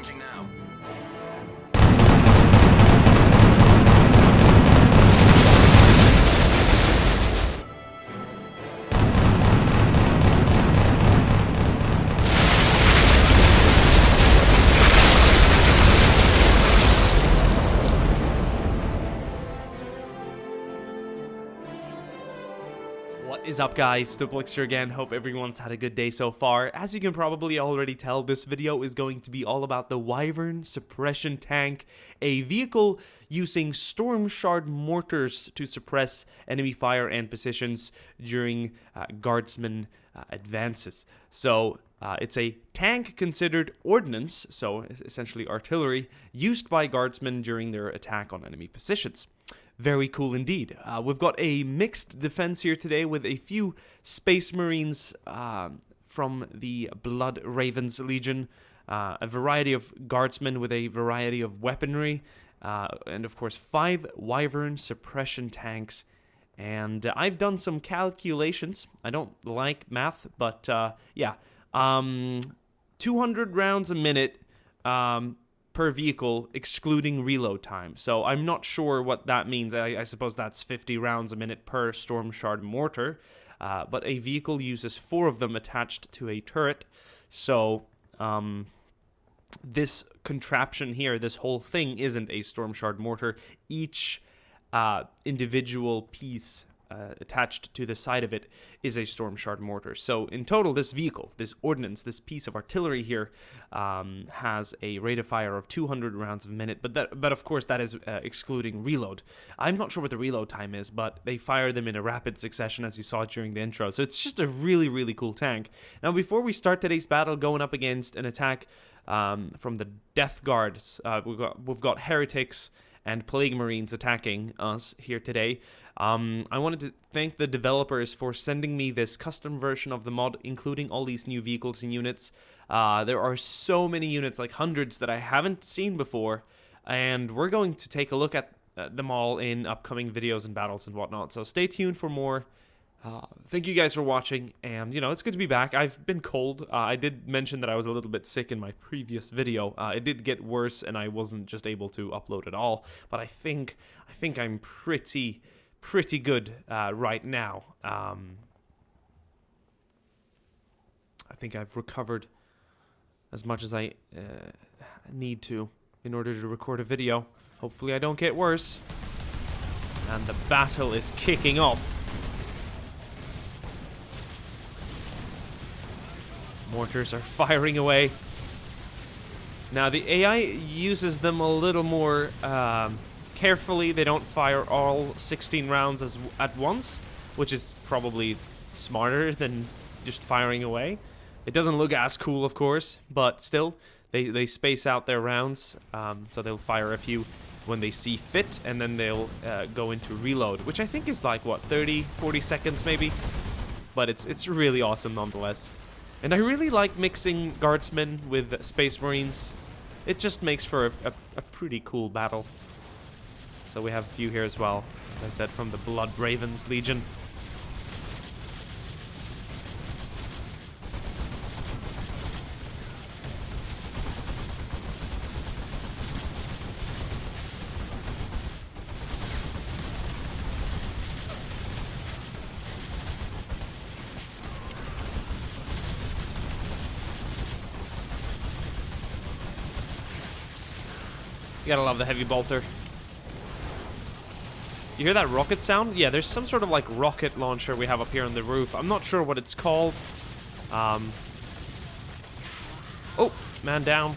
Changing now. What is up, guys? Diplex here again. Hope everyone's had a good day so far. As you can probably already tell, this video is going to be all about the Wyvern Suppression Tank, a vehicle using storm shard mortars to suppress enemy fire and positions during guardsman advances. So it's a tank considered ordnance, so essentially artillery, used by guardsmen during their attack on enemy positions. Very cool indeed. We've got a mixed defense here today with a few Space Marines from the Blood Ravens Legion, a variety of guardsmen with a variety of weaponry, and of course 5 Wyvern suppression tanks. And I've done some calculations. I don't like math, but yeah, 200 rounds a minute per vehicle, excluding reload time. So I'm not sure what that means. I suppose that's 50 rounds a minute per storm shard mortar, but a vehicle uses 4 of them attached to a turret. So this contraption here, this whole thing isn't a storm shard mortar. Each individual piece attached to the side of it is a storm shard mortar. So in total, this vehicle, this ordnance, this piece of artillery here has a rate of fire of 200 rounds a minute, but of course that is excluding reload. I'm not sure what the reload time is, but they fire them in a rapid succession, as you saw during the intro. So it's just a really, really cool tank. Now, before we start today's battle, going up against an attack from the Death Guards, we've got heretics and Plague Marines attacking us here today. I wanted to thank the developers for sending me this custom version of the mod, including all these new vehicles and units. There are so many units, like hundreds, that I haven't seen before, and we're going to take a look at them all in upcoming videos and battles and whatnot, so stay tuned for more. Thank you guys for watching, and, you know, it's good to be back. I've been cold. I did mention that I was a little bit sick in my previous video. It did get worse, and I wasn't just able to upload at all, but I think I'm pretty good right now. I think I've recovered as much as I need to in order to record a video. Hopefully I don't get worse. And the battle is kicking off. Mortars are firing away. Now, the AI uses them a little more carefully. They don't fire all 16 rounds at once, which is probably smarter than just firing away. It doesn't look as cool, of course, but still, they space out their rounds, so they'll fire a few when they see fit, and then they'll go into reload, which I think is like, what, 30, 40 seconds maybe? But it's really awesome nonetheless. And I really like mixing guardsmen with Space Marines. It just makes for a pretty cool battle. So we have a few here as well, as I said, from the Blood Ravens Legion. You gotta love the heavy bolter. You hear that rocket sound? Yeah, there's some sort of like rocket launcher we have up here on the roof. I'm not sure what it's called. Oh, man down.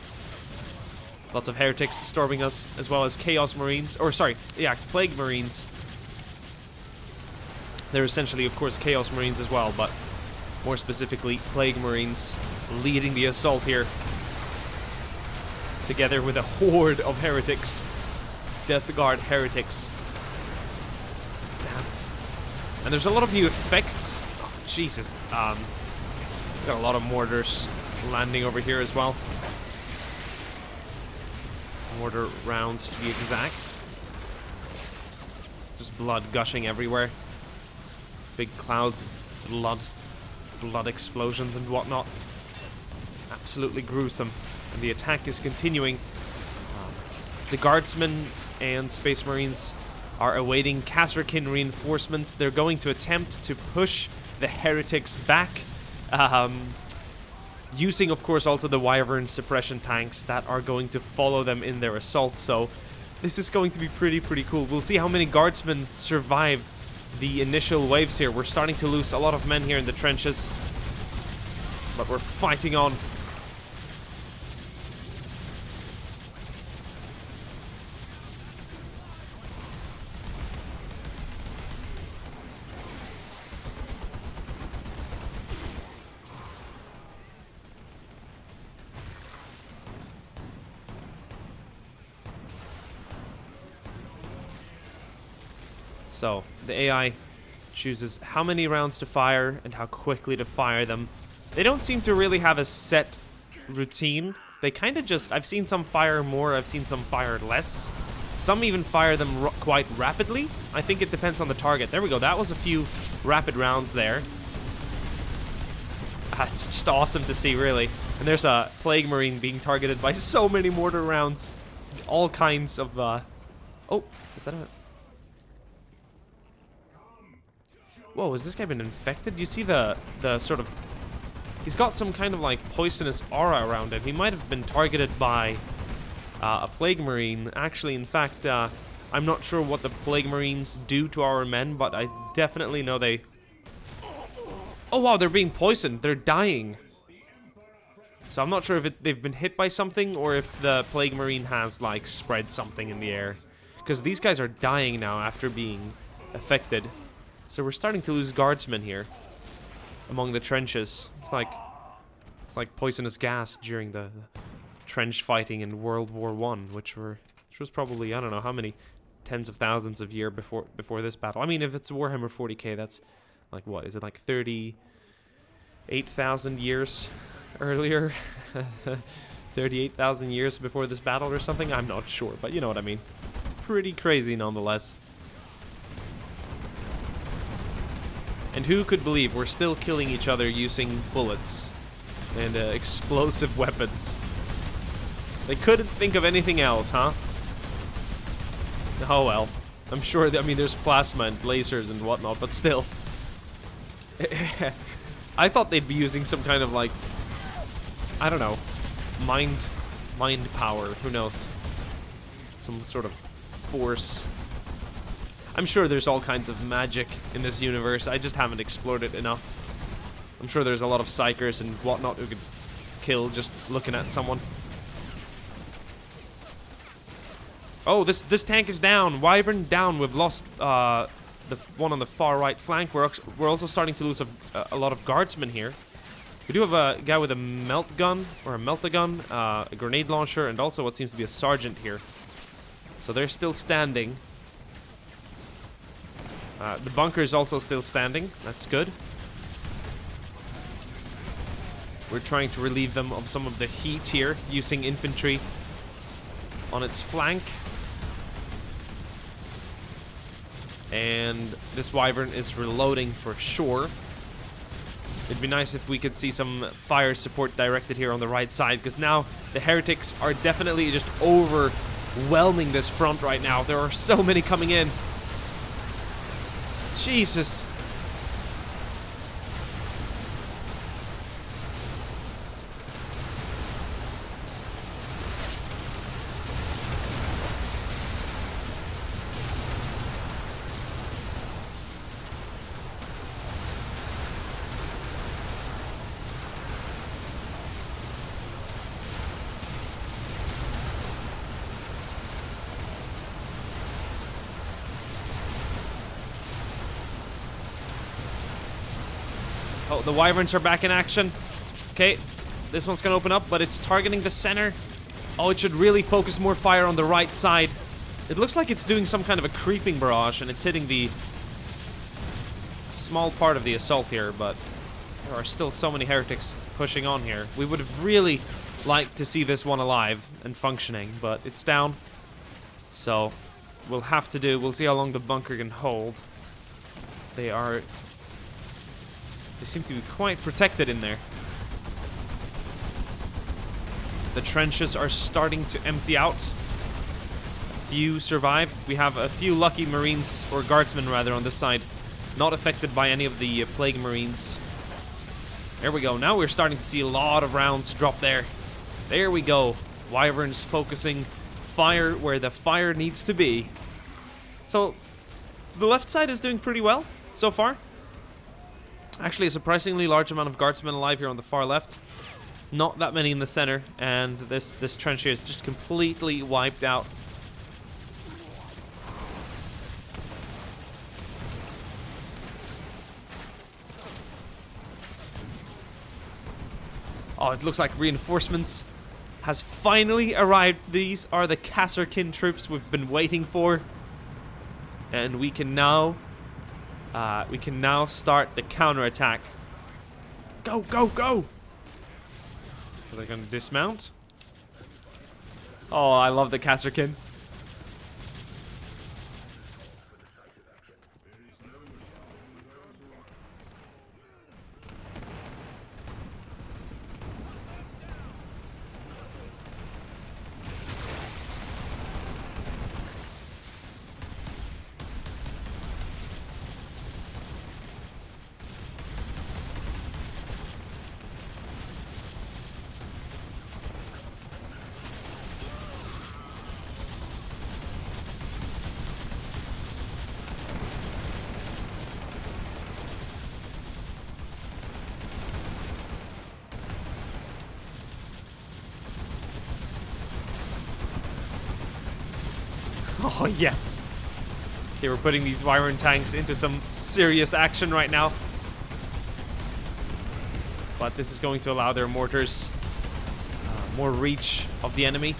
Lots of heretics storming us, as well as Chaos Marines. Or, sorry, yeah, Plague Marines. They're essentially, of course, Chaos Marines as well, but more specifically, Plague Marines leading the assault here. Together with a horde of heretics. Death Guard heretics. Damn. And there's a lot of new effects. Oh, Jesus. Got a lot of mortars landing over here as well. Mortar rounds, to be exact. Just blood gushing everywhere. Big clouds of blood explosions and whatnot. absolutely gruesome. And the attack is continuing. The guardsmen and space marines are awaiting Kasrkin reinforcements. They're going to attempt to push the heretics back. Using, of course, also the Wyvern suppression tanks that are going to follow them in their assault. So this is going to be pretty cool. We'll see how many guardsmen survive the initial waves here. We're starting to lose a lot of men here in the trenches, but we're fighting on. So, the AI chooses how many rounds to fire and how quickly to fire them. They don't seem to really have a set routine. They kind of just... I've seen some fire more, I've seen some fire less. Some even fire them quite rapidly. I think it depends on the target. There we go, that was a few rapid rounds there. It's just awesome to see, really. And there's a Plague Marine being targeted by so many mortar rounds. All kinds of... Oh, is that a... Whoa, has this guy been infected? You see the sort of... He's got some kind of, like, poisonous aura around him. He might have been targeted by a Plague Marine. Actually, in fact, I'm not sure what the Plague Marines do to our men, but I definitely know they... Oh, wow, they're being poisoned. They're dying. So I'm not sure if they've been hit by something or if the Plague Marine has, like, spread something in the air. Because these guys are dying now after being affected. So we're starting to lose guardsmen here among the trenches. It's like poisonous gas during the trench fighting in World War I, which was probably, I don't know how many tens of thousands of years before this battle. I mean, if it's Warhammer 40k, that's like, what is it, like 38,000 years earlier? 38,000 years before this battle or something? I'm not sure, but you know what I mean. Pretty crazy nonetheless. And who could believe we're still killing each other using bullets and explosive weapons? They couldn't think of anything else, huh? Oh well. I'm sure, I mean, there's plasma and lasers and whatnot, but still. I thought they'd be using some kind of, like, I don't know, mind power, who knows? Some sort of force. I'm sure there's all kinds of magic in this universe. I just haven't explored it enough. I'm sure there's a lot of psychers and whatnot who could kill just looking at someone. Oh, this tank is down. Wyvern down. We've lost the one on the far right flank. We're also starting to lose a lot of guardsmen here. We do have a guy with a melt gun, or a melt-a-gun, a grenade launcher, and also what seems to be a sergeant here. So they're still standing. The bunker is also still standing. That's good. We're trying to relieve them of some of the heat here, using infantry on its flank. And this Wyvern is reloading for sure. It'd be nice if we could see some fire support directed here on the right side, because now the heretics are definitely just overwhelming this front right now. There are so many coming in. Jesus. Oh, the Wyverns are back in action. Okay, this one's gonna open up, but it's targeting the center. Oh, it should really focus more fire on the right side. It looks like it's doing some kind of a creeping barrage, and it's hitting the small part of the assault here, but there are still so many heretics pushing on here. We would have really liked to see this one alive and functioning, but it's down. So, we'll have to do... We'll see how long the bunker can hold. They seem to be quite protected in there. The trenches are starting to empty out. A few survive. We have a few lucky Marines, or Guardsmen rather, on this side. Not affected by any of the Plague Marines. There we go. Now we're starting to see a lot of rounds drop there. There we go. Wyverns focusing fire where the fire needs to be. So, the left side is doing pretty well so far. Actually, a surprisingly large amount of Guardsmen alive here on the far left. Not that many in the center, and this trench here is just completely wiped out. Oh, it looks like reinforcements has finally arrived. These are the Kasserkin troops we've been waiting for. And we can now start the counterattack. Go, go, go! Are they going to dismount? Oh, I love the Kasserkin. Oh, yes. Okay, we're putting these Wyvern tanks into some serious action right now. But this is going to allow their mortars more reach of the enemy.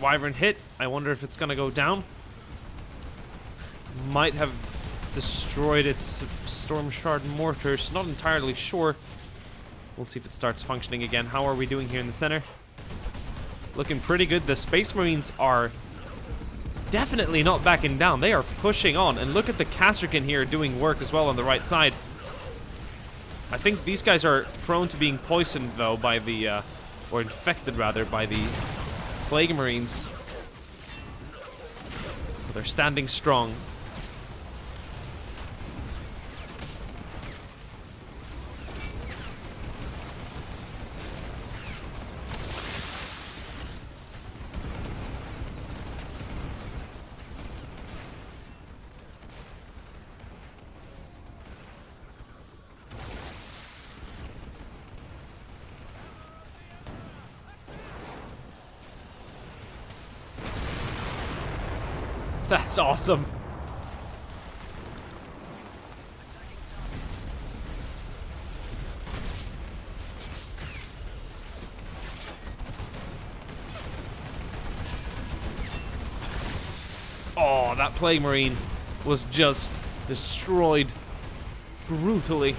Wyvern hit. I wonder if it's gonna go down. Might have destroyed its Storm Shard mortars. Not entirely sure. We'll see if it starts functioning again. How are we doing here in the center? Looking pretty good. The Space Marines are definitely not backing down. They are pushing on. And look at the Kasserkin here doing work as well on the right side. I think these guys are prone to being poisoned, though, by the... or infected, rather, by the Plague Marines. They're standing strong. That's awesome. Oh, that Plague Marine was just destroyed brutally.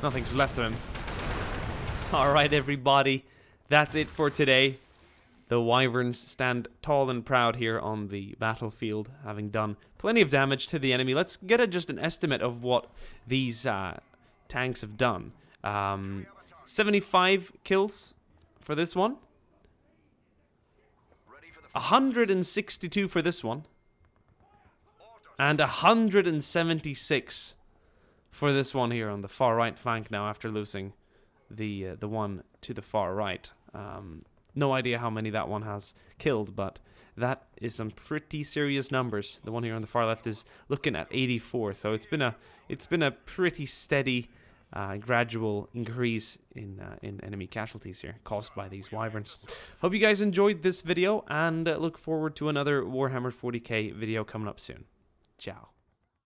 Nothing's left of him. Alright, everybody. That's it for today. The Wyverns stand tall and proud here on the battlefield, having done plenty of damage to the enemy. Let's get just an estimate of what these tanks have done. 75 kills for this one. 162 for this one. And 176 for this one here on the far right flank now, after losing the one to the far right. No idea how many that one has killed, but that is some pretty serious numbers. The one here on the far left is looking at 84, so it's been a pretty steady, gradual increase in enemy casualties here caused by these Wyverns. Hope you guys enjoyed this video, and look forward to another Warhammer 40k video coming up soon. Ciao.